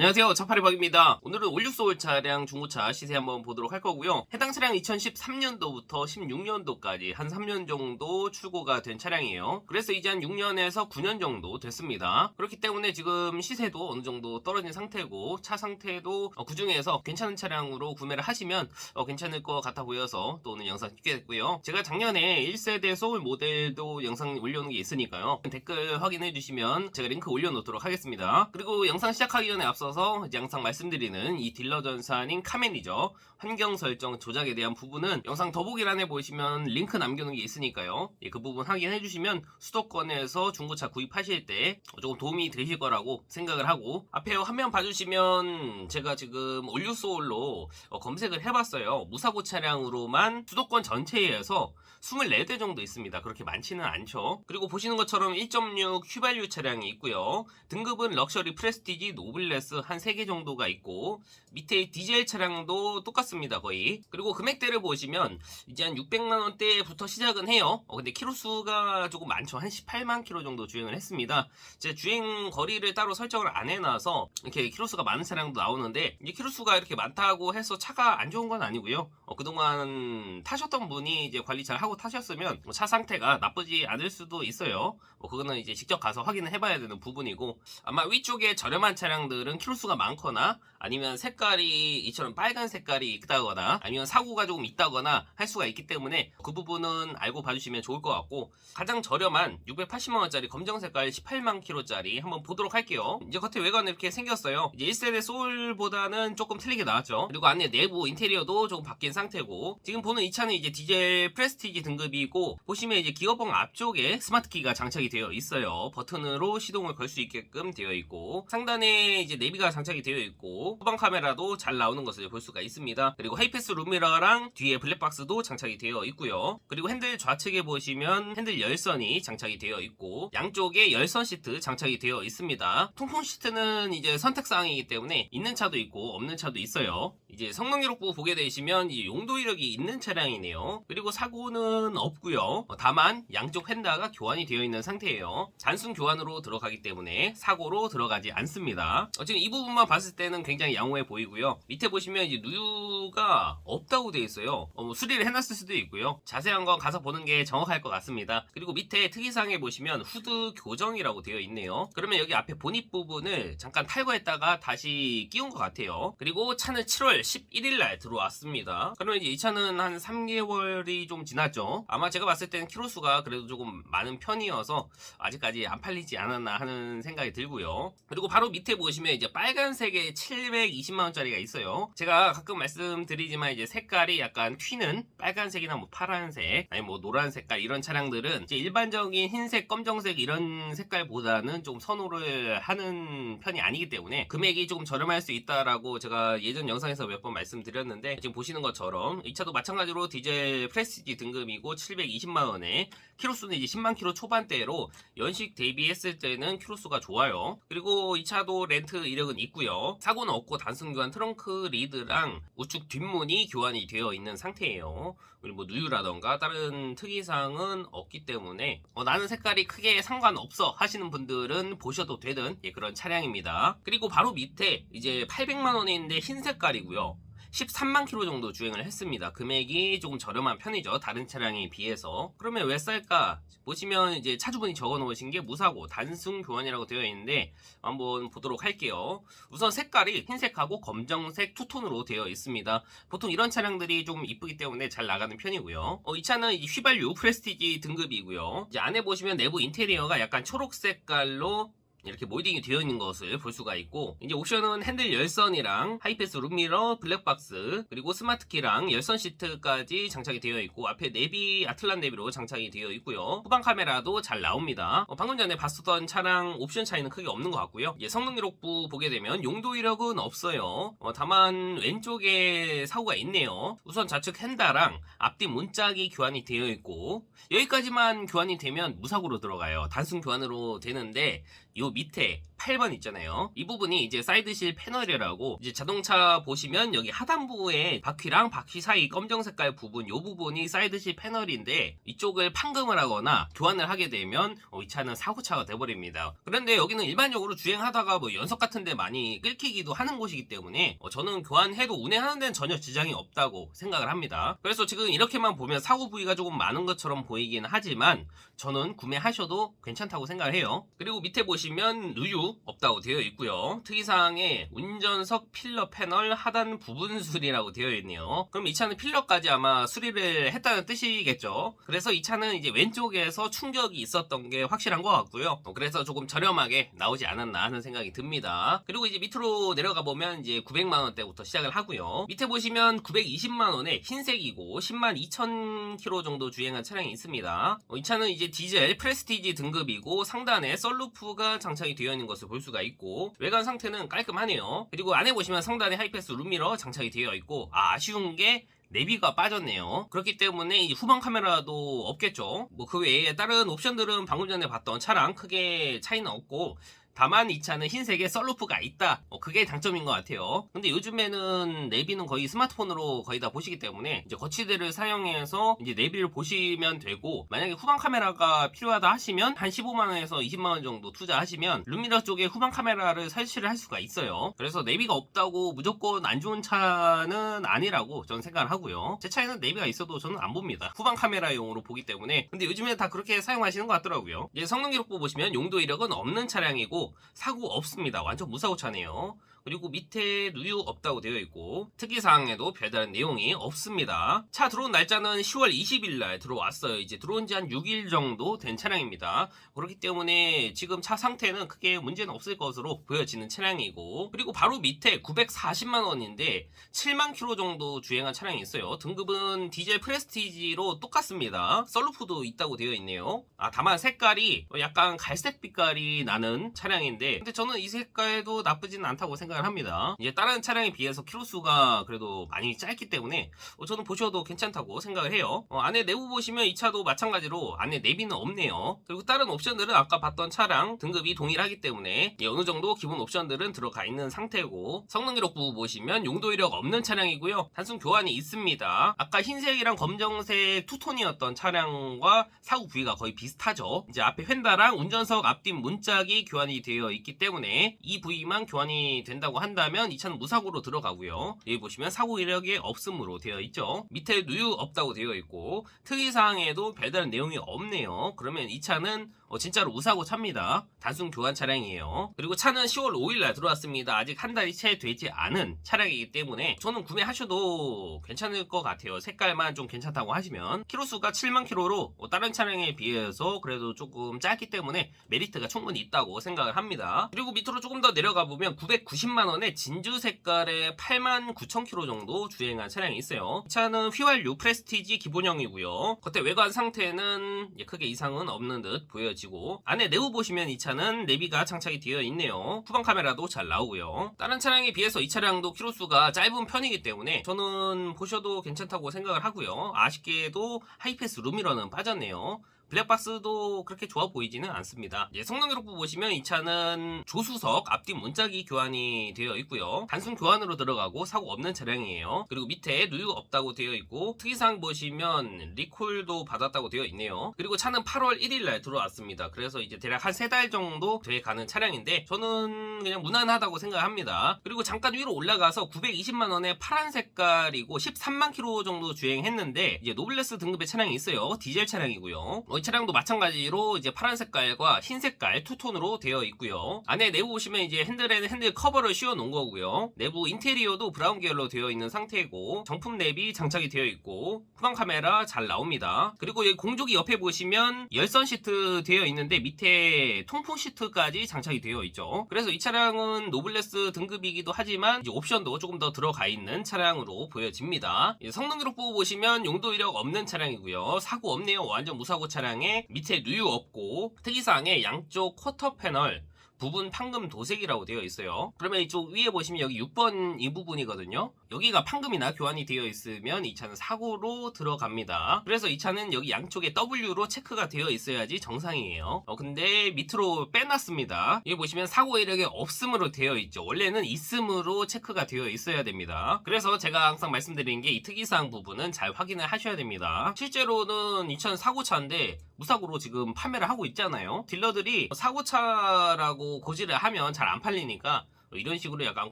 안녕하세요, 차파리박입니다. 오늘은 올류소울 차량 중고차 시세 한번 보도록 할 거고요. 해당 차량 2013년도부터 16년도까지 한 3년 정도 출고가 된 차량이에요. 그래서 이제 한 6년에서 9년 정도 됐습니다. 그렇기 때문에 지금 시세도 어느 정도 떨어진 상태고 차 상태도 그 중에서 괜찮은 차량으로 구매를 하시면 괜찮을 것 같아 보여서 또 오늘 영상 찍게 됐고요. 제가 작년에 1세대 소울 모델도 영상 올려놓은 게 있으니까요. 댓글 확인해 주시면 제가 링크 올려놓도록 하겠습니다. 그리고 영상 시작하기 전에 앞서서 이제 항상 말씀드리는 이 딜러 전산인 카멘이죠. 환경 설정 조작에 대한 부분은 영상 더보기란에 보시면 링크 남겨놓은 게 있으니까요. 그 부분 확인해 주시면 수도권에서 중고차 구입하실 때 조금 도움이 되실 거라고 생각을 하고, 앞에 화면 봐주시면 제가 지금 올류소울로 검색을 해봤어요. 무사고 차량으로만 수도권 전체에서 24대 정도 있습니다. 그렇게 많지는 않죠. 그리고 보시는 것처럼 1.6 휘발유 차량이 있고요. 등급은 럭셔리, 프레스티지, 노블레스 한 3개 정도가 있고, 밑에 디젤 차량도 똑같습니다, 거의. 그리고 금액대를 보시면 이제 한 600만원대부터 시작은 해요. 근데 키로수가 조금 많죠. 한 18만 킬로 정도 주행을 했습니다. 제 주행 거리를 따로 설정을 안 해놔서 이렇게 키로수가 많은 차량도 나오는데, 이제 키로수가 이렇게 많다고 해서 차가 안 좋은 건 아니고요. 그동안 타셨던 분이 이제 관리 잘 하고 타셨으면 차 상태가 나쁘지 않을 수도 있어요. 그거는 이제 직접 가서 확인을 해봐야 되는 부분이고, 아마 위쪽에 저렴한 차량들은 키로수가 많거나 아니면 색깔이 이처럼 빨간 색깔이 있다거나 아니면 사고가 조금 있다거나 할 수가 있기 때문에 그 부분은 알고 봐주시면 좋을 것 같고, 가장 저렴한 680만원짜리 검정 색깔 18만 킬로짜리 한번 보도록 할게요. 이제 겉에 외관은 이렇게 생겼어요. 이제 1세대 소울보다는 조금 틀리게 나왔죠. 그리고 안에 내부 인테리어도 조금 바뀐 상태고, 지금 보는 이 차는 이제 디젤 프레스티지 등급이고, 보시면 이제 기어봉 앞쪽에 스마트 키가 장착이 되어 있어요. 버튼으로 시동을 걸 수 있게끔 되어 있고, 상단에 이제 내비가 장착이 되어 있고, 후방 카메라도 잘 나오는 것을 볼 수가 있습니다. 그리고 하이패스 룸미러랑 뒤에 블랙박스도 장착이 되어 있고요. 그리고 핸들 좌측에 보시면 핸들 열선이 장착이 되어 있고, 양쪽에 열선 시트 장착이 되어 있습니다. 통풍 시트는 이제 선택사항이기 때문에 있는 차도 있고 없는 차도 있어요. 이제 성능 기록부 보게 되시면 이 용도 이력이 있는 차량이네요. 그리고 사고는 없고요. 다만 양쪽 휀다가 교환이 되어 있는 상태예요. 단순 교환으로 들어가기 때문에 사고로 들어가지 않습니다. 지금 이 부분만 봤을 때는 굉장히 양호해 보이고요. 밑에 보시면 이제 누유가 없다고 되어 있어요. 수리를 해놨을 수도 있고요. 자세한 건 가서 보는 게 정확할 것 같습니다. 그리고 밑에 특이사항에 보시면 후드 교정이라고 되어 있네요. 그러면 여기 앞에 보닛 부분을 잠깐 탈거했다가 다시 끼운 것 같아요. 그리고 차는 7월 11일날 들어왔습니다. 그러면 이제 이 차는 한 3개월이 좀 지났죠. 아마 제가 봤을 때는 키로수가 그래도 조금 많은 편이어서 아직까지 안 팔리지 않았나 하는 생각이 들고요. 그리고 바로 밑에 보시면 이제 빨간색의 720만원짜리가 있어요. 제가 가끔 말씀드리지만 이제 색깔이 약간 튀는 빨간색이나 뭐 파란색 아니 뭐 노란 색깔 이런 차량들은 이제 일반적인 흰색, 검정색 이런 색깔보다는 좀 선호를 하는 편이 아니기 때문에 금액이 조금 저렴할 수 있다라고 제가 예전 영상에서 몇 번 말씀드렸는데, 지금 보시는 것처럼 이 차도 마찬가지로 디젤 프레스티지 등급이고 720만원에 키로수는 이제 10만 킬로 초반대로 연식 대비했을 때는 키로수가 좋아요. 그리고 이 차도 렌트 이력은 있고요. 사고는 없고 단순 교환 트렁크 리드랑 우측 뒷문이 교환이 되어 있는 상태예요. 그리고 뭐 누유라던가 다른 특이사항은 없기 때문에 나는 색깔이 크게 상관없어 하시는 분들은 보셔도 되는 그런 차량입니다. 그리고 바로 밑에 이제 800만원에 있는데 흰 색깔이고요. 13만 킬로 정도 주행을 했습니다. 금액이 조금 저렴한 편이죠. 다른 차량에 비해서. 그러면 왜 쌀까? 보시면 이제 차주분이 적어 놓으신 게 무사고 단순 교환이라고 되어 있는데 한번 보도록 할게요. 우선 색깔이 흰색하고 검정색 투톤으로 되어 있습니다. 보통 이런 차량들이 좀 이쁘기 때문에 잘 나가는 편이고요. 이 차는 이제 휘발유 프레스티지 등급이고요. 이제 안에 보시면 내부 인테리어가 약간 초록 색깔로 이렇게 몰딩이 되어 있는 것을 볼 수가 있고, 이제 옵션은 핸들 열선이랑 하이패스 룸미러, 블랙박스, 그리고 스마트키랑 열선 시트까지 장착이 되어 있고, 앞에 내비 아틀란 내비로 장착이 되어 있고요. 후방 카메라도 잘 나옵니다. 방금 전에 봤었던 차량 옵션 차이는 크게 없는 것 같고요. 이제 성능 기록부 보게 되면 용도 이력은 없어요. 다만 왼쪽에 사고가 있네요. 우선 좌측 휀다랑 앞뒤 문짝이 교환이 되어 있고, 여기까지만 교환이 되면 무사고로 들어가요. 단순 교환으로 되는데 요 밑에 8번 있잖아요. 이 부분이 이제 사이드실 패널이라고, 이제 자동차 보시면 여기 하단부에 바퀴랑 바퀴 사이 검정 색깔 부분, 요 부분이 사이드실 패널인데 이쪽을 판금을 하거나 교환을 하게 되면 이 차는 사고차가 돼버립니다. 그런데 여기는 일반적으로 주행하다가 뭐 연석 같은 데 많이 끌히기도 하는 곳이기 때문에 저는 교환해도 운행하는 데는 전혀 지장이 없다고 생각을 합니다. 그래서 지금 이렇게만 보면 사고 부위가 조금 많은 것처럼 보이긴 하지만 저는 구매하셔도 괜찮다고 생각을 해요. 그리고 밑에 보시면 누유 없다고 되어 있고요. 특이사항에 운전석 필러 패널 하단 부분 수리라고 되어 있네요. 그럼 이 차는 필러까지 아마 수리를 했다는 뜻이겠죠. 그래서 이 차는 이제 왼쪽에서 충격이 있었던 게 확실한 것 같고요. 그래서 조금 저렴하게 나오지 않았나 하는 생각이 듭니다. 그리고 이제 밑으로 내려가 보면 이제 900만원대부터 시작을 하고요. 밑에 보시면 920만원에 흰색이고 10만 2천 km 정도 주행한 차량이 있습니다. 이 차는 이제 디젤 프레스티지 등급이고 상단에 썬루프가 장착이 되어 있는 것을 볼 수가 있고 외관 상태는 깔끔하네요. 그리고 안에 보시면 상단에 하이패스 룸미러 장착이 되어 있고 아쉬운 게 내비가 빠졌네요. 그렇기 때문에 이 후방 카메라도 없겠죠. 뭐 그 외에 다른 옵션들은 방금 전에 봤던 차랑 크게 차이는 없고 다만 이 차는 흰색에 썬루프가 있다. 그게 장점인 것 같아요. 근데 요즘에는 내비는 거의 스마트폰으로 거의 다 보시기 때문에 이제 거치대를 사용해서 이제 내비를 보시면 되고, 만약에 후방 카메라가 필요하다 하시면 한 15만원에서 20만원 정도 투자하시면 룸미러 쪽에 후방 카메라를 설치를 할 수가 있어요. 그래서 내비가 없다고 무조건 안 좋은 차는 아니라고 저는 생각을 하고요. 제 차에는 내비가 있어도 저는 안 봅니다. 후방 카메라용으로 보기 때문에. 근데 요즘에 다 그렇게 사용하시는 것 같더라고요. 이제 성능 기록부 보시면 용도 이력은 없는 차량이고 사고 없습니다. 완전 무사고 차네요. 그리고 밑에 누유 없다고 되어 있고 특이사항에도 별다른 내용이 없습니다. 차 들어온 날짜는 10월 20일 날 들어왔어요. 이제 들어온 지 한 6일 정도 된 차량입니다. 그렇기 때문에 지금 차 상태는 크게 문제는 없을 것으로 보여지는 차량이고, 그리고 바로 밑에 940만원인데 7만 km 정도 주행한 차량이 있어요. 등급은 디젤 프레스티지로 똑같습니다. 썬루프도 있다고 되어 있네요. 다만 색깔이 약간 갈색 빛깔이 나는 차량인데, 근데 저는 이 색깔도 나쁘진 않다고 생각을 합니다. 이제 다른 차량에 비해서 키로수가 그래도 많이 짧기 때문에 저는 보셔도 괜찮다고 생각을 해요. 안에 내부 보시면 이 차도 마찬가지로 안에 내비는 없네요. 그리고 다른 옵션들은 아까 봤던 차랑 등급이 동일하기 때문에 어느 정도 기본 옵션들은 들어가 있는 상태고, 성능 기록부 보시면 용도 이력 없는 차량이고요. 단순 교환이 있습니다. 아까 흰색이랑 검정색 투톤이었던 차량과 사고 부위가 거의 비슷하죠. 이제 앞에 휀다랑 운전석 앞뒷 문짝이 교환이 되어 있기 때문에 이 부위만 교환이 된다고 한다면 이 차는 무사고로 들어가고요. 여기 보시면 사고 이력이 없음으로 되어 있죠. 밑에 누유 없다고 되어 있고 특이사항에도 별다른 내용이 없네요. 그러면 이 차는 진짜로 무사고 차입니다. 단순 교환 차량이에요. 그리고 차는 10월 5일날 들어왔습니다. 아직 한 달이 채 되지 않은 차량이기 때문에 저는 구매하셔도 괜찮을 것 같아요. 색깔만 좀 괜찮다고 하시면. 키로수가 7만 km로 다른 차량에 비해서 그래도 조금 짧기 때문에 메리트가 충분히 있다고 생각을 합니다. 그리고 밑으로 조금 더 내려가 보면 990만원에 진주 색깔의 8만 9천 km 정도 주행한 차량이 있어요. 이 차는 휘발유 프레스티지 기본형이고요. 겉에 외관 상태는 크게 이상은 없는 듯 보여지고, 안에 내부 보시면 이 차는 내비가 장착이 되어 있네요. 후방 카메라도 잘 나오고요. 다른 차량에 비해서 이 차량도 키로수가 짧은 편이기 때문에 저는 보셔도 괜찮다고 생각을 하고요. 아쉽게도 하이패스 룸미러는 빠졌네요. 블랙박스도 그렇게 좋아 보이지는 않습니다. 성능 기록부 보시면 이 차는 조수석 앞뒤 문짝이 교환이 되어 있고요. 단순 교환으로 들어가고 사고 없는 차량이에요. 그리고 밑에 누유 없다고 되어 있고 특이사항 보시면 리콜도 받았다고 되어 있네요. 그리고 차는 8월 1일 날 들어왔습니다. 그래서 이제 대략 한 3달 정도 돼 가는 차량인데 저는 그냥 무난하다고 생각합니다. 그리고 잠깐 위로 올라가서 920만원에 파란 색깔이고 13만 km 정도 주행했는데 이제 노블레스 등급의 차량이 있어요. 디젤 차량이고요. 이 차량도 마찬가지로 이제 파란 색깔과 흰 색깔 투톤으로 되어 있고요. 안에 내부 보시면 이제 핸들에는 핸들 커버를 씌워 놓은 거고요. 내부 인테리어도 브라운 계열로 되어 있는 상태고 정품 내비 장착이 되어 있고 후방 카메라 잘 나옵니다. 그리고 여기 공조기 옆에 보시면 열선 시트 되어 있는데 밑에 통풍 시트까지 장착이 되어 있죠. 그래서 이 차량은 노블레스 등급이기도 하지만 이제 옵션도 조금 더 들어가 있는 차량으로 보여집니다. 성능 기록부 보시면 용도 이력 없는 차량이고요. 사고 없네요. 완전 무사고 차량에 밑에 누유 없고 특이사항에 양쪽 쿼터 패널 부분 판금 도색이라고 되어 있어요. 그러면 이쪽 위에 보시면 여기 6번 이 부분이거든요. 여기가 판금이나 교환이 되어 있으면 이 차는 사고로 들어갑니다. 그래서 이 차는 여기 양쪽에 W로 체크가 되어 있어야지 정상이에요. 근데 밑으로 빼놨습니다. 여기 보시면 사고 이력이 없음으로 되어 있죠. 원래는 있음으로 체크가 되어 있어야 됩니다. 그래서 제가 항상 말씀드리는 게 이 특이사항 부분은 잘 확인을 하셔야 됩니다. 실제로는 이 차는 사고차인데 무사고로 지금 판매를 하고 있잖아요. 딜러들이 사고차라고 고지를 하면 잘 안 팔리니까 이런 식으로 약간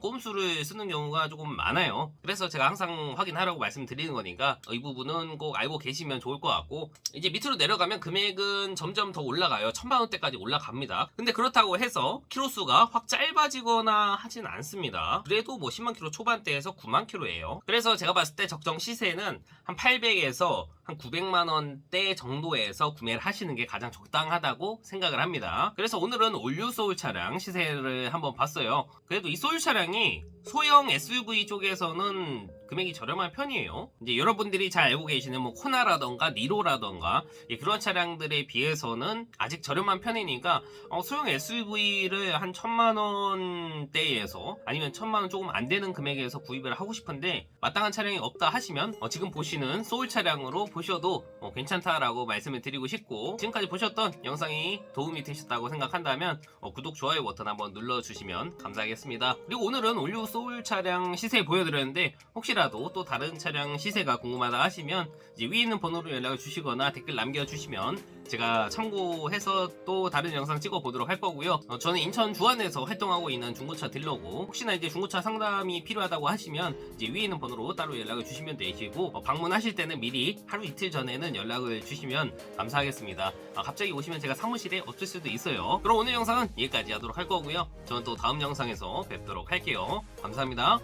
꼼수를 쓰는 경우가 조금 많아요. 그래서 제가 항상 확인하라고 말씀드리는 거니까 이 부분은 꼭 알고 계시면 좋을 것 같고, 이제 밑으로 내려가면 금액은 점점 더 올라가요. 1000만원대까지 올라갑니다. 근데 그렇다고 해서 키로수가 확 짧아지거나 하진 않습니다. 그래도 뭐 10만 킬로 초반대에서 9만 킬로예요. 그래서 제가 봤을 때 적정 시세는 한 800에서 한 900만원대 정도에서 구매를 하시는 게 가장 적당하다고 생각을 합니다. 그래서 오늘은 올류 소울 차량 시세를 한번 봤어요. 그래도 이 소울 차량이 소형 SUV 쪽에서는 금액이 저렴한 편이에요. 이제 여러분들이 잘 알고 계시는 뭐 코나라던가 니로라던가 그런 차량들에 비해서는 아직 저렴한 편이니까 소형 SUV를 한 1000만원대에서 아니면 1000만원 조금 안 되는 금액에서 구입을 하고 싶은데 마땅한 차량이 없다 하시면 지금 보시는 소울 차량으로 보셔도 괜찮다라고 말씀을 드리고 싶고, 지금까지 보셨던 영상이 도움이 되셨다고 생각한다면 구독, 좋아요 버튼 한번 눌러주시면 감사하겠습니다. 그리고 오늘은 올류 소울 차량 시세 보여드렸는데 혹시라도 또 다른 차량 시세가 궁금하다 하시면 이제 위에 있는 번호로 연락을 주시거나 댓글 남겨주시면 제가 참고해서 또 다른 영상 찍어 보도록 할 거고요. 저는 인천 주안에서 활동하고 있는 중고차 딜러고, 혹시나 이제 중고차 상담이 필요하다고 하시면 이제 위에 있는 번호로 따로 연락을 주시면 되시고, 방문하실 때는 미리 하루 이틀 전에는 연락을 주시면 감사하겠습니다. 갑자기 오시면 제가 사무실에 없을 수도 있어요. 그럼 오늘 영상은 여기까지 하도록 할 거고요. 저는 또 다음 영상에서 뵙도록 할게요. 감사합니다.